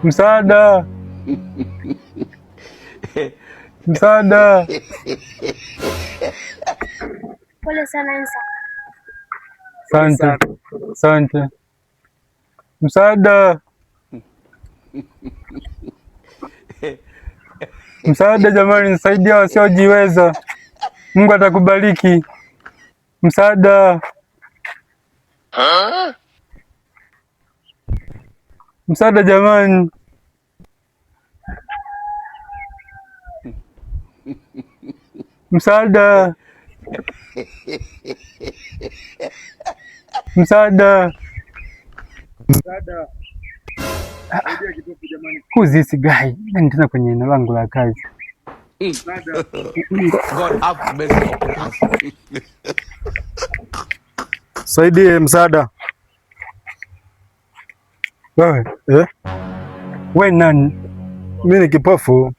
Msaada! Msaada! Pole sana Ensa. Asante. Asante. Msaada! Msaada jamani, nisaidia wasiojiweza. Mungu atakubariki. Msaada! Msaada jamani. Msaada. Msaada. Msaada. Who's this guy? Nani tena kwenye eneo langu la kazi? God have mercy upon us. Saidie msaada. Wewe, wewe nani? Mimi ni kipofu.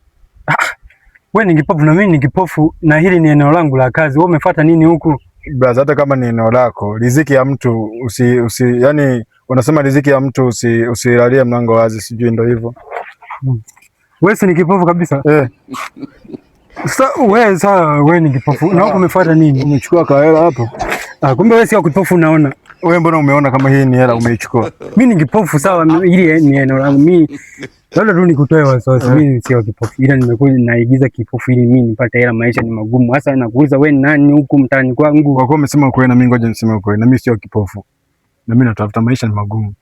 Wewe ni kipofu na mimi ni kipofu na hili ni eneo langu la kazi. Wewe umefuata nini huku? Brother, hata kama ni eneo lako, riziki ya mtu yani unasema riziki ya mtu usilalie mlango wazi, sijui ndio hivyo. Wewe si ni kipofu kabisa? Wewe ni kipofu. Na huko umefuata nini? Umechukua kahela hapo. Kumbe wewe si kipofu unaona. Wewe mbona umeona kama hii ni hela umeichukua? Mimi ni kipofu sawa, ili ni eneo langu mimi. Labda tu nikutoe wasiwasi, mimi sio kipofu. Ila nimekuja naigiza kipofu ili mimi nipate hela, maisha ni magumu. Sasa nakuuliza wewe nani huku mtaani kwangu? Kwa kuwa umesema ukweli na mimi ngoja niseme ukweli. Na mimi sio kipofu. Na mimi natafuta maisha ni magumu.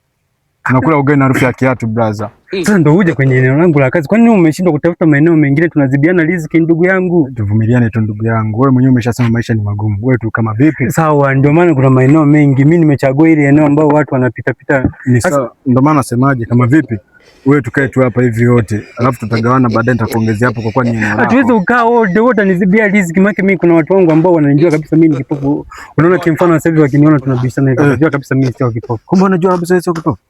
Tunakula ugali na harufu ya kiatu brother. Sasa ndio uje kwenye eneo langu la kazi. Kwa nini umeshindwa kutafuta maeneo mengine? Tunazibiana riziki ndugu yangu. Tuvumiliane tu ndugu yangu. Wewe mwenyewe umeshasema maisha ni magumu. Wewe tu kama vipi? Sawa, ndio maana kuna maeneo mengi. Mimi nimechagua ile eneo ambao watu wanapita pita. Ni sawa. Ndio maana nasemaje kama vipi? Wewe tukae tu hapa hivi yote. Alafu tutagawana baadaye nitakuongezea hapo kwa kuwa ni eneo lako. Hatuwezi ukaa wote nizibia riziki maki. Mimi kuna watu wangu ambao wananijua kabisa mimi ni kipofu. Unaona kimfano sasa hivi wakiniona tunabishana hivi. Wanajua kabisa mimi sio kipofu. Kumbe unajua kabisa sio kipofu?